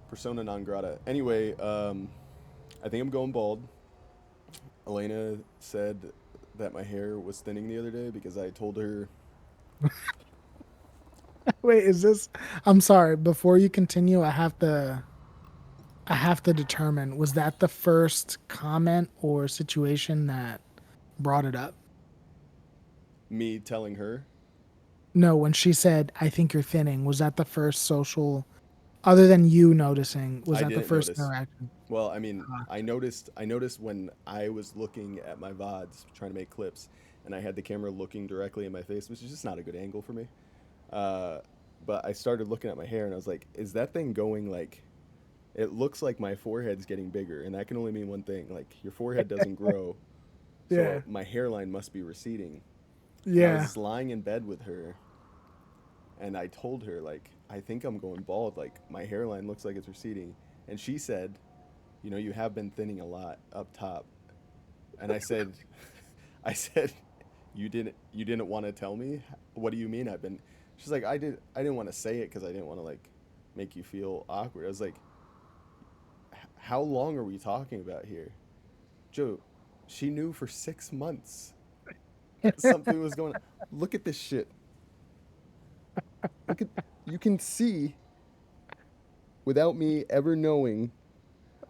Persona non grata. Anyway, I think I'm going bald. Elena said that my hair was thinning the other day because I told her. Wait, is this? I'm sorry. Before you continue, I have to determine, was that the first comment or situation that brought it up? Me telling her. No, when she said, "I think you're thinning," was that the first social, other than you noticing, was I that the didn't first notice. interaction? Well, I mean, Uh, I noticed when I was looking at my VODs trying to make clips, and I had the camera looking directly in my face, which is just not a good angle for me. Uh, but I started looking at my hair, and I was like, "Is that thing going like?" It looks like my forehead's getting bigger, and that can only mean one thing: like your forehead doesn't grow, so yeah, my hairline must be receding. And I yeah. was lying in bed with her, and I told her like, "I think I'm going bald. Like my hairline looks like it's receding," and she said, "You have been thinning a lot up top." And I said, I said, you didn't want to tell me? What do you mean I've been? She's like, I didn't want to say it because I didn't want to like make you feel awkward. I was like, how long are we talking about here, Joe? She knew for 6 months something was going on. Look at this shit. Look at you can see without me ever knowing.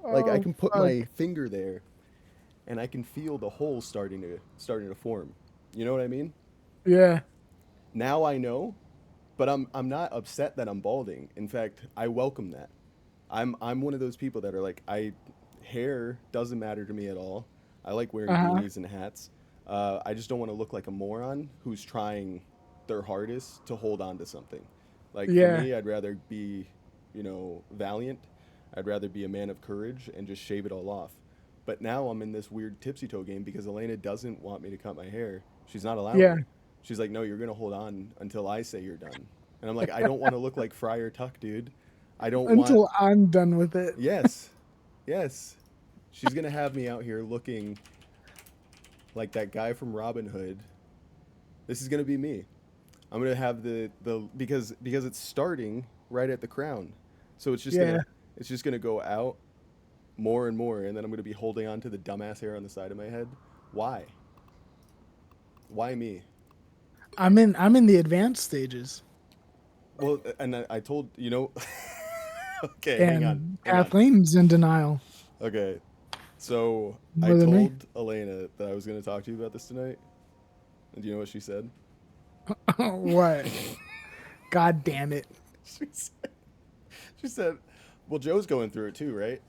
Like I Oh can put fuck. my finger there and I can feel the hole starting to form. You know what I mean? Yeah. Now I know, but I'm not upset that I'm balding. In fact, I welcome that. I'm one of those people that are like I hair doesn't matter to me at all. I like wearing Uh-huh. beanies and hats. I just don't want to look like a moron who's trying their hardest to hold on to something. Like for Yeah. me, I'd rather be, valiant. I'd rather be a man of courage and just shave it all off. But now I'm in this weird tipsy toe game because Elena doesn't want me to cut my hair. She's not allowing Yeah. it. She's like, no, you're gonna hold on until I say you're done. And I'm like, I don't want to look like Friar Tuck, dude. I don't want. Until I'm done with it. Yes, yes. She's gonna have me out here looking like that guy from Robin Hood. This is gonna be me. I'm gonna have the because it's starting right at the crown, so Yeah. it's just gonna go out more and more, and then I'm gonna be holding on to the dumbass hair on the side of my head. Why? Why me? I'm in the advanced stages. Well, and I told okay, hang on, And hang on. Kathleen's in denial Okay, so I more than me. told Elena that I was gonna talk to you about this tonight, and do you know what she said? What? God damn it. she said, she said, "Well, Joe's going through it too, right?"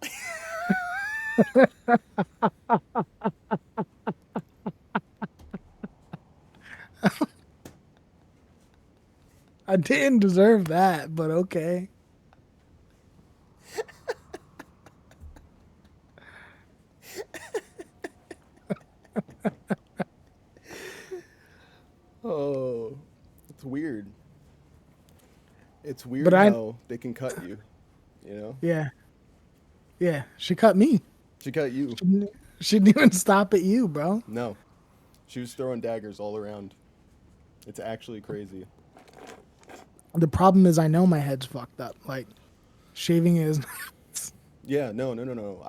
I didn't deserve that, but okay. Oh, it's weird. It's But weird I, how they can cut you. You know, yeah, yeah. She cut me. she cut you. She didn't even stop at you, bro. No, she was throwing daggers all around. It's actually crazy. The problem is, I know my head's fucked up. Like shaving is. Yeah, no, no, no, no.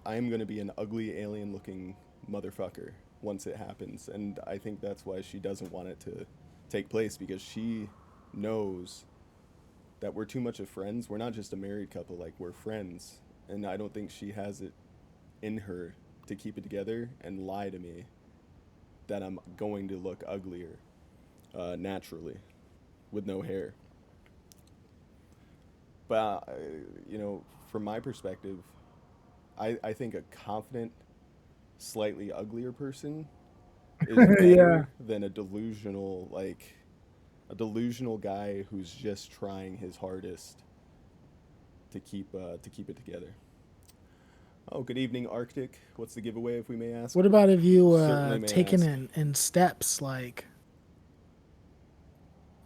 I'm gonna be an ugly alien looking motherfucker once it happens, and I think that's why she doesn't want it to take place because she knows that we're too much of friends. We're not just a married couple, like we're friends, and I don't think she has it in her to keep it together and lie to me that I'm going to look uglier naturally with no hair. But from my perspective, I think a confident, slightly uglier person is Yeah. better than a delusional guy who's just trying his hardest to keep it together. Oh, good evening, Arctic. What's the giveaway, if we may ask? What about if you Certainly may take it ask. in steps, like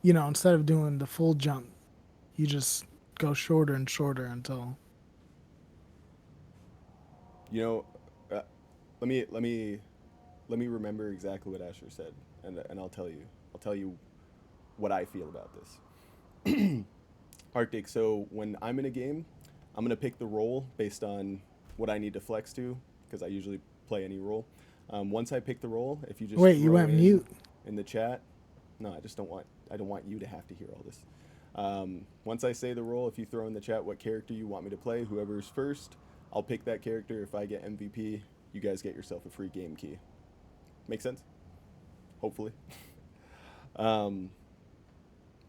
instead of doing the full jump, you just go shorter and shorter until. You know, uh, let me remember exactly what Asher said, and I'll tell you. I'll tell you what I feel about this. Arctic. So when I'm in a game, I'm gonna pick the role based on what I need to flex to, because I usually play any role. Once I pick the role, if you just Wait, you throw went mute. in the chat, no, I don't want you to have to hear all this. Once I say the role, if you throw in the chat what character you want me to play, whoever's first, I'll pick that character. If I get MVP, you guys get yourself a free game key. Make sense? Hopefully. Um,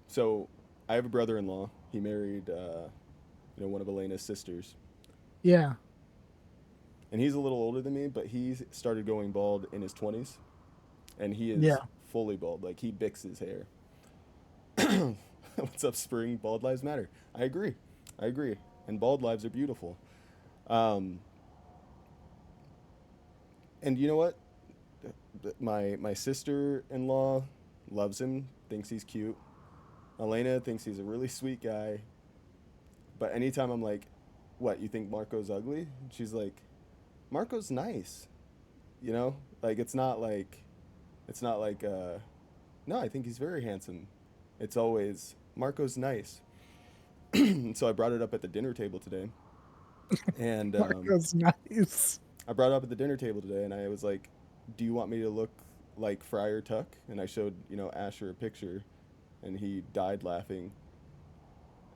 so I have a brother-in-law. He married, one of Elena's sisters, Yeah. and he's a little older than me, but he started going bald in his 20s, and he Yeah. is fully bald. Like he bicks his hair. What's up, Spring? Bald lives matter. I agree. I agree. And bald lives are beautiful. Um, and you know what? My sister-in-law loves him, thinks he's cute. Elena thinks he's a really sweet guy. But anytime I'm like, "What, you think Marco's ugly?" She's like, "Marco's nice." You know? Like it's not like no, I think he's very handsome. It's always Marco's nice. So I brought it up at the dinner table today. And Marco's nice. I brought it up at the dinner table today and I was like, "Do you want me to look like Friar Tuck?" And I showed, Asher a picture and he died laughing.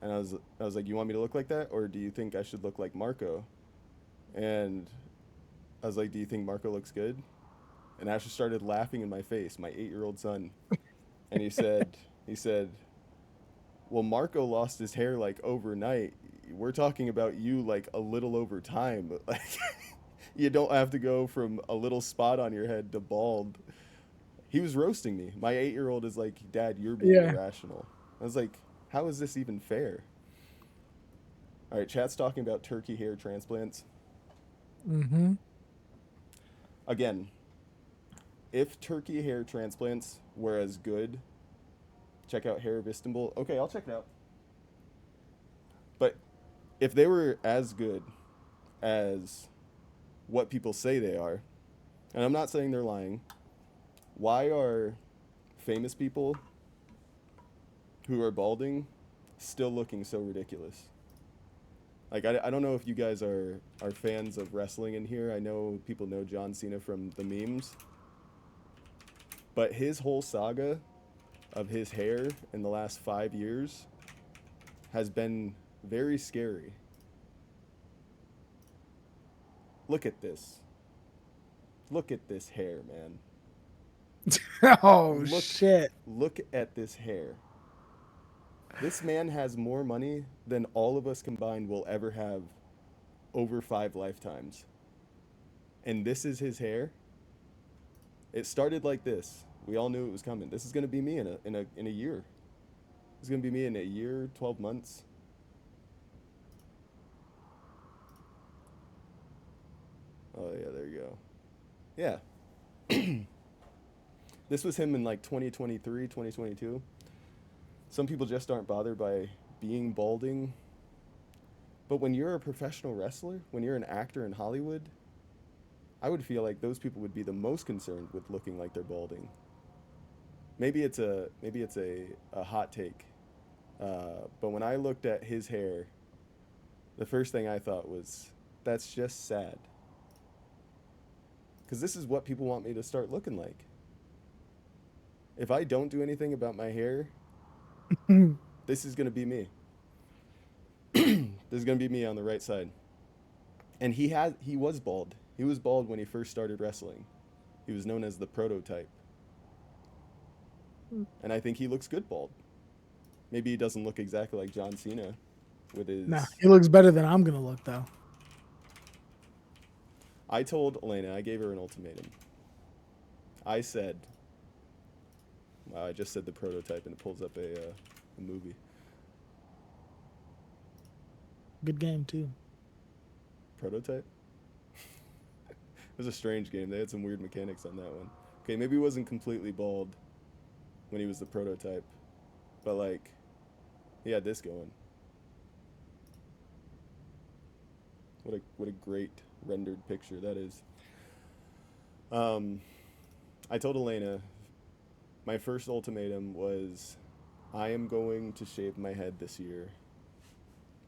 And I was like, "You want me to look like that or do you think I should look like Marco?" And I was like, "Do you think Marco looks good?" And Asher started laughing in my face, my 8-year-old son. And he said, "Well, Marco lost his hair like overnight. We're talking about you like a little over time. Like you don't have to go from a little spot on your head to bald." He was roasting me. My 8-year-old is like, "Dad, you're being Yeah. irrational." I was like, "How is this even fair?" All right, chat's talking about turkey hair transplants. Mm-hmm. Again, if turkey hair transplants were as good, check out Hair of Istanbul. Okay, I'll check it out. But if they were as good as what people say they are, and I'm not saying they're lying, why are famous people who are balding still looking so ridiculous? Like, I don't know if you guys are fans of wrestling in here. I know people know John Cena from the memes, but his whole saga of his hair in the last 5 years has been very scary. Look at this. Look at this hair, man. Oh Look shit. look at this hair. This man has more money than all of us combined will ever have over 5 lifetimes. And this is his hair. It started like this. We all knew it was coming. This is gonna be me in a year. This is gonna be me in a year, 12 months. Oh yeah, there you go. Yeah. This was him in like 2023, 2022. Some people just aren't bothered by being balding. But when you're a professional wrestler, when you're an actor in Hollywood, I would feel like those people would be the most concerned with looking like they're balding. Maybe it's a hot take, but when I looked at his hair, the first thing I thought was, that's just sad. Because this is what people want me to start looking like. If I don't do anything about my hair, this is gonna be me. This is gonna be me on the right side. And he was bald. He was bald when he first started wrestling. He was known as the prototype. And I think he looks good bald. Maybe he doesn't look exactly like John Cena with Nah, his. he looks better than I'm gonna look though. I told Elena, I gave her an ultimatum. I said, wow, I just said the prototype and it pulls up a movie. Good game too. Prototype? It was a strange game. They had some weird mechanics on that one. Okay, maybe he wasn't completely bald when he was the prototype, but like, he had this going. What a great rendered picture that is. Um, I told Elena my first ultimatum was, I am going to shave my head this year.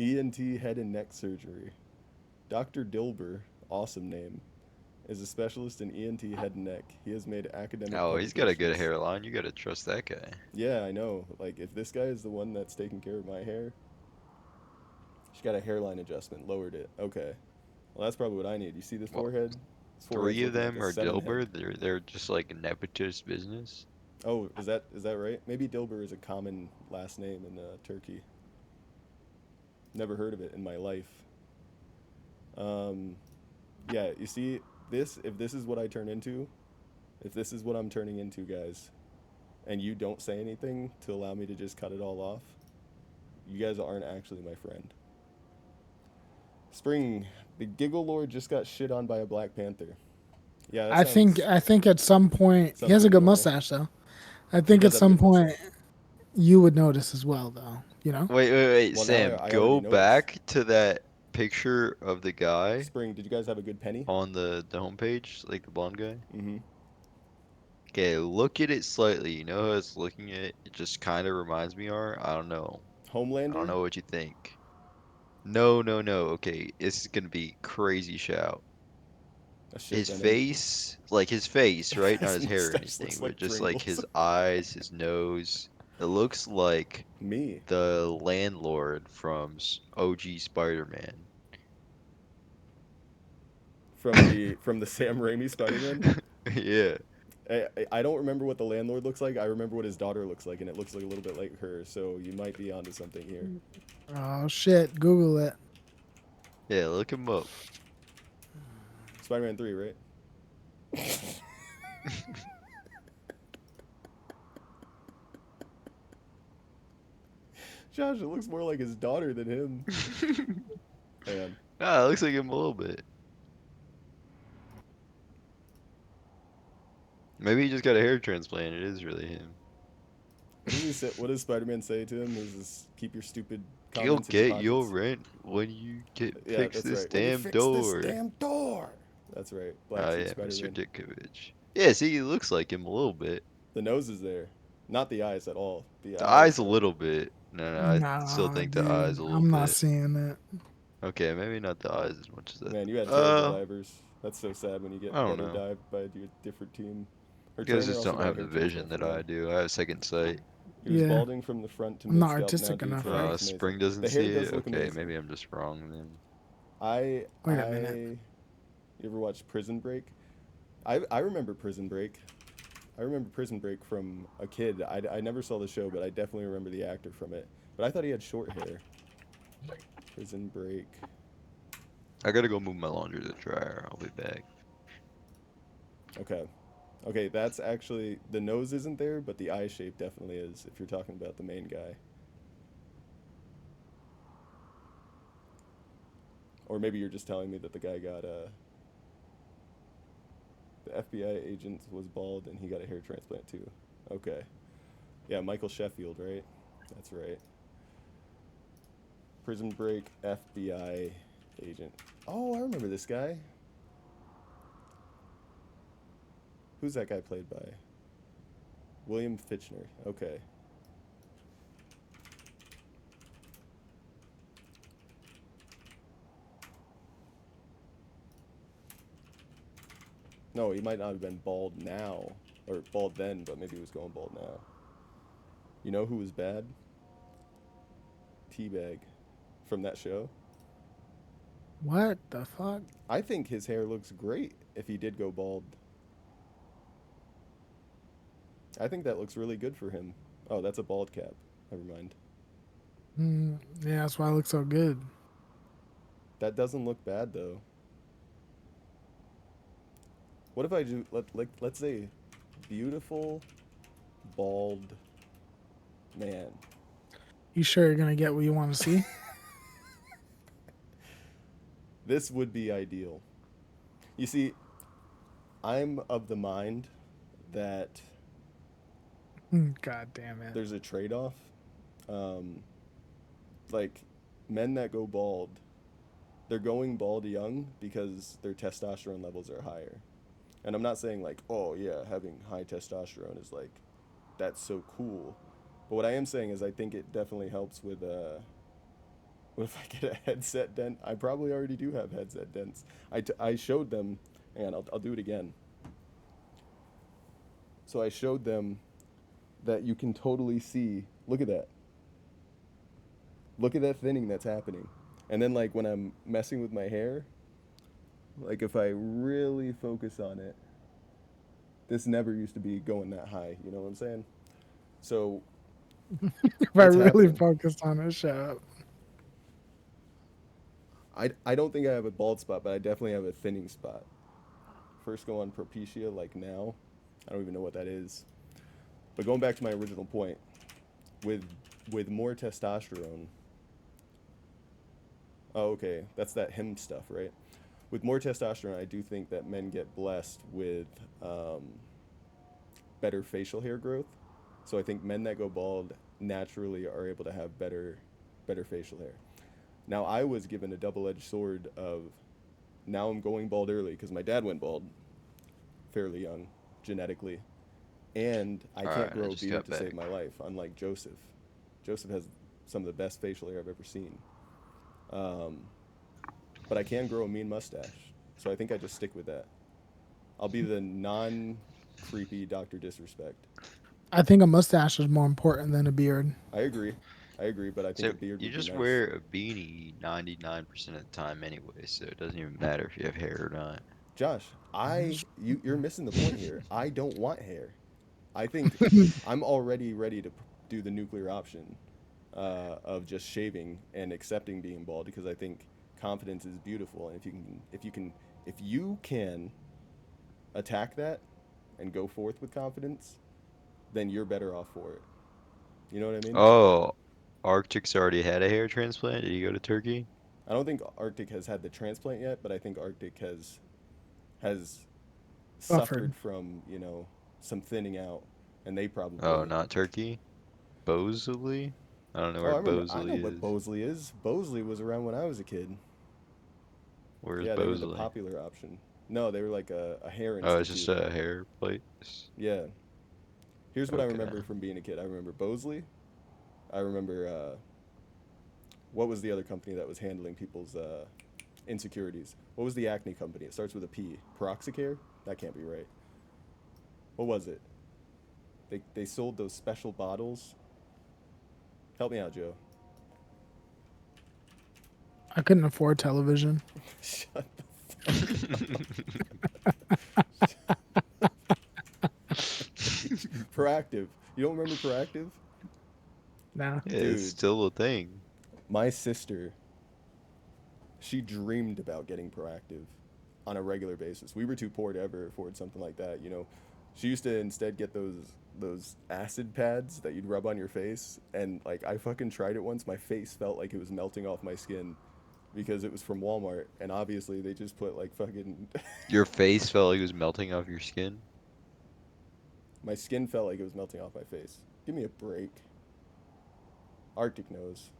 ENT head and neck surgery. Dr. Dilber, awesome name, is a specialist in ENT head and neck. He has made academic Oh, he's got a good publications. hairline. You gotta trust that guy. Yeah, I know. Like, if this guy is the one that's taking care of my hair, she got a hairline adjustment, lowered it. Okay. Well, that's probably what I need. You see this Well, forehead? This forehead's three of looking like them a are seven head. Dilbert. They're just like nepotist business. Oh, is that right? Maybe Dilber is a common last name in Turkey. Never heard of it in my life. Um, yeah, you see this. If this is what I turn into, if this is what I'm turning into, guys, and you don't say anything to allow me to just cut it all off, you guys aren't actually my friend. Spring, the Giggle Lord just got shit on by a Black Panther. Yeah, that sounds I think at some point he has a pretty good normal. mustache though. I He think at does have a some good point mustache. you would notice as well though. You know? Wait, Well, now Sam, I already go noticed. back to that picture of the guy Spring, did you guys have a good penny? on the homepage, like the blonde guy. Mm-hmm. Okay, look at it slightly. You know how it's looking at it? It just kind of reminds me, or I don't know. I don't Homelander? know what you think. No, no, no. Okay, this is gonna be crazy shout. A shit His venom. face, like his face, right? Not His his hair or mustache anything, looks but like just like Pringles. his eyes, his nose. It looks like Me. the landlord from OG Spider-Man. From the Sam Raimi Spider-Man. Yeah. I don't remember what the landlord looks like. I remember what his daughter looks like, and it looks like a little bit like her. So you might be onto something here. Oh shit! Google it. Yeah, look him up. Spider-Man 3, right? Josh, it looks more like his daughter than him. Hang on. Ah, it looks like him a little bit. Maybe he just got a hair transplant. It is really him. What does he say? What does Spider-Man say to him? Is this keep your stupid You'll comments in your get your pockets? rent when you get Yeah, fix that's this right. When you damn fix this door. damn door. That's right. Black Oh suit yeah, Mr. Spider-Man. Dickovich. Yeah, see, he looks like him a little bit. The nose is there, not the eyes at all. The The eyes eyes a are. little bit. No, no, I still Nah, think the eyes dude, a little I'm not bit. seeing it. Okay, maybe not the eyes as much as that. Man, you had terrible divers. That's so sad when you I get don't better know. dived by a different team. Her You guys trainer just also don't got a have the hair vision transplant that from I that. do. I have second sight. He was Yeah, balding from the front to I'm mid not scalp. Now artistic dude's enough, hair right? looks amazing. Spring doesn't The hair see does it? look Okay, amazing. maybe I'm just wrong then. I Wait a minute. you ever watch Prison Break? I remember Prison Break. I remember Prison Break from a kid. I never saw the show, but I definitely remember the actor from it. But I thought he had short hair. Prison Break. I gotta go move my laundry to the dryer. I'll be back. Okay. Okay, that's actually the nose isn't there, but the eye shape definitely is if you're talking about the main guy. Or maybe you're just telling me that the guy got the FBI agent was bald and he got a hair transplant too. Okay. Yeah, Michael Sheffield, right? That's right. Prison Break FBI agent. Oh, I remember this guy. Who's that guy played by? William Fitchner. Okay. No, he might not have been bald now, or bald then, but maybe he was going bald now. You know who was bad? Teabag, from that show. What the fuck? I think his hair looks great if he did go bald. I think that looks really good for him. Oh, that's a bald cap. Never mind. Yeah, that's why I look so good. That doesn't look bad though. What if I do let's say beautiful bald man. You sure you're gonna get what you want to see? This would be ideal. You see, I'm of the mind that God damn it. there's a trade-off. Um, like men that go bald, they're going bald young because their testosterone levels are higher. And I'm not saying like, oh yeah, having high testosterone is like that's so cool. But what I am saying is I think it definitely helps with What if I get a headset dent? I probably already do have headset dents. I showed them, and I'll do it again. So I showed them that you can totally see. Look at that. Look at that thinning that's happening. And then like when I'm messing with my hair, like if I really focus on it, this never used to be going that high. You know what I'm saying? So If I it's really happening. focused on it, shut up. I don't think I have a bald spot, but I definitely have a thinning spot. First go on Propecia like now. I don't even know what that is. But going back to my original point, with more testosterone. Oh, okay, that's that him stuff, right? With more testosterone, I do think that men get blessed with better facial hair growth. So I think men that go bald naturally are able to have better facial hair. Now I was given a double-edged sword of now I'm going bald early because my dad went bald fairly young, genetically, and I can't Alright, I grow a just beard got to save back. my life. Unlike Joseph, Joseph has some of the best facial hair I've ever seen. Um, but I can grow a mean mustache, so I think I just stick with that. I'll be the non-creepy Doctor Disrespect. I think a mustache is more important than a beard. I agree, but I think So a beard you would be just nice. wear a beanie 99% of the time anyway, so it doesn't even matter if you have hair or not. Josh, you're missing the point here. I don't want hair. I think I'm already ready to do the nuclear option of just shaving and accepting being bald because I think confidence is beautiful, and if you can attack that and go forth with confidence, then you're better off for it. You know what I mean? Oh, Arctic's already had a hair transplant? Did you go to Turkey? I don't think Arctic has had the transplant yet, but I think Arctic has Buffered. suffered from some thinning out, and they Oh, probably. not Turkey? Bosley? I don't know Oh, where I know Bosley what is. Bosley is. Bosley was around when I was a kid. Where's Yeah, they were the Bosley? popular option. No, they were like a hair Oh, it's just institute. a hair place. Yeah. Here's what I Okay. remember from being a kid. I remember Bosley. I remember what was the other company that was handling people's insecurities? What was the acne company? It starts with a P. Peroxicare? That can't be right. What was it? They sold those special bottles. Help me out, Joe. I couldn't afford television. Shut the fuck up. Proactive. You don't remember Proactive? No. Yeah, it's Dude, still a thing. my sister, she dreamed about getting Proactive on a regular basis. We were too poor to ever afford something like that, you know. She used to instead get those acid pads that you'd rub on your face, and like I fucking tried it once. My face felt like it was melting off my skin because it was from Walmart, and obviously they just put like fucking. Your face felt like it was melting off your skin? My skin felt like it was melting off my face. Give me a break. Arctic nose,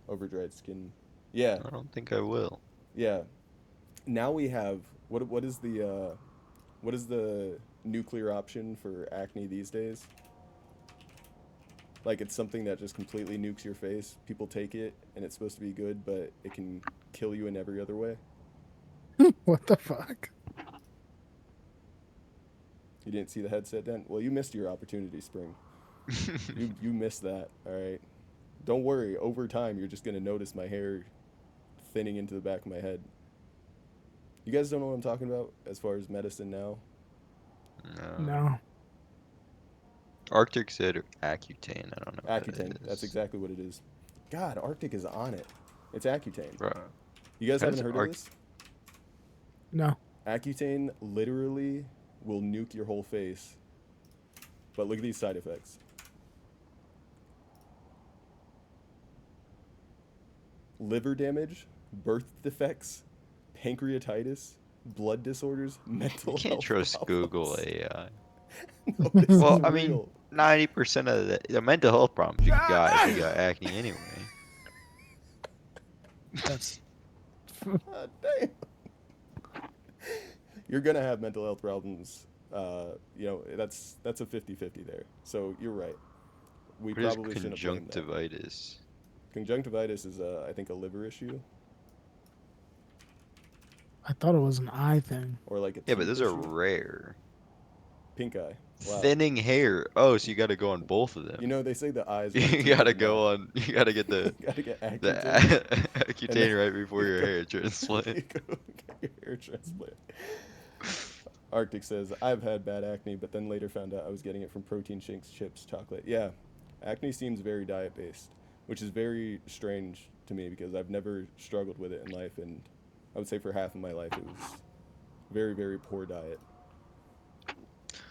overdried skin. Yeah, I don't think I will. yeah. Now we have what is the nuclear option for acne these days? Like it's something that just completely nukes your face. People take it and it's supposed to be good, but it can kill you in every other way. What the fuck? You didn't see the headset then? Well, you missed your opportunity, Spring. You missed that. All right. Don't worry. Over time, you're just gonna notice my hair thinning into the back of my head. You guys don't know what I'm talking about as far as medicine now. No. No. Arctic said Accutane. I don't know what Accutane. that That's is. exactly what it is. God, Arctic is on it. It's Accutane. Bro. You guys haven't How's heard of Arc this? No. Accutane literally will nuke your whole face. But look at these side effects: liver damage, birth defects, pancreatitis, blood disorders, You mental can't health trust Google problems. AI. No, this Well, is I mean, real. 90% of the mental health problems you got if you got acne anyway. That's God damn. You're gonna have mental health problems. That's a 50-50 there. So you're right. We What is probably shouldn't blame that. conjunctivitis? Conjunctivitis is, I think, a liver issue. I thought it was an eye thing. Or like a Yeah, but teeth those are issue. rare. Pink eye. Wow. Thinning hair. Oh, so you got to go on both of them. You know, they say the eyes are the You teeth gotta of the mouth. go on. You gotta get the Gotta get the Accutane. And then Accutane right before your go, hair transplant. go get your hair transplant. Arctic says, I've had bad acne, but then later found out I was getting it from protein shakes, chips, chocolate. Yeah, acne seems very diet-based, which is very strange to me because I've never struggled with it in life, and I would say for half of my life it was very, very poor diet.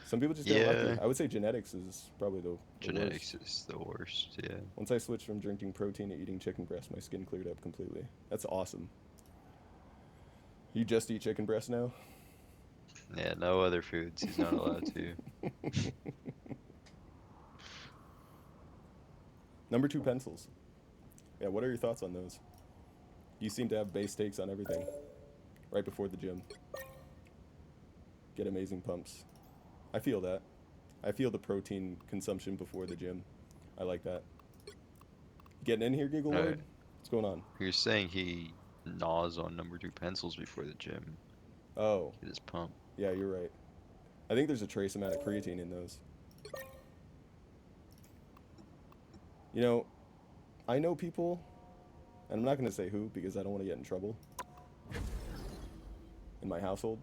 Some people just get Yeah, lucky. I would say genetics is probably the genetics worst. is the worst. Yeah. Once I switched from drinking protein to eating chicken breast, my skin cleared up completely. That's awesome. You just eat chicken breast now? Yeah, no other foods. He's not allowed to. Number 2 pencils. Yeah, what are your thoughts on those? You seem to have base takes on everything. Right before the gym. Get amazing pumps. I feel that. I feel the protein consumption before the gym. I like that. Getting in here, Giggle All Lord? right. What's going on? You're saying he gnaws on number 2 pencils before the gym. Oh, Get his pump. yeah, you're right. I think there's a trace amount of creatine in those. You know, I know people, and I'm not going to say who because I don't want to get in trouble in my household.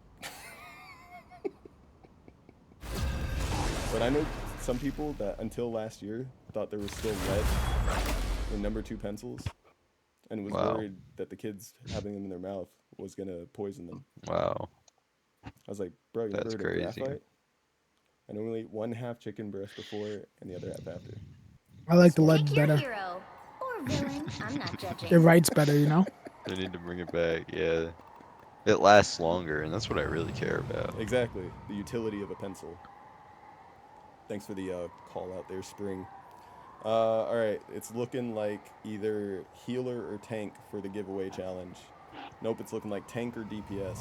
But I know some people that until last year thought there was still lead in number 2 pencils and was Wow. worried that the kids having them in their mouth was going to poison them. Wow. I was like, bro, you never That's heard of crazy. graphite? I normally eat one half chicken breast before and the other half after. I like the Smart. lead Pick your better. hero or villain. I'm not It judging. writes better, you know? They need to bring it back. Yeah. It lasts longer, and that's what I really care about. Exactly. The utility of a pencil. Thanks for the call out there, Spring. All right, it's looking like either healer or tank for the giveaway challenge. Nope, it's looking like tank or DPS.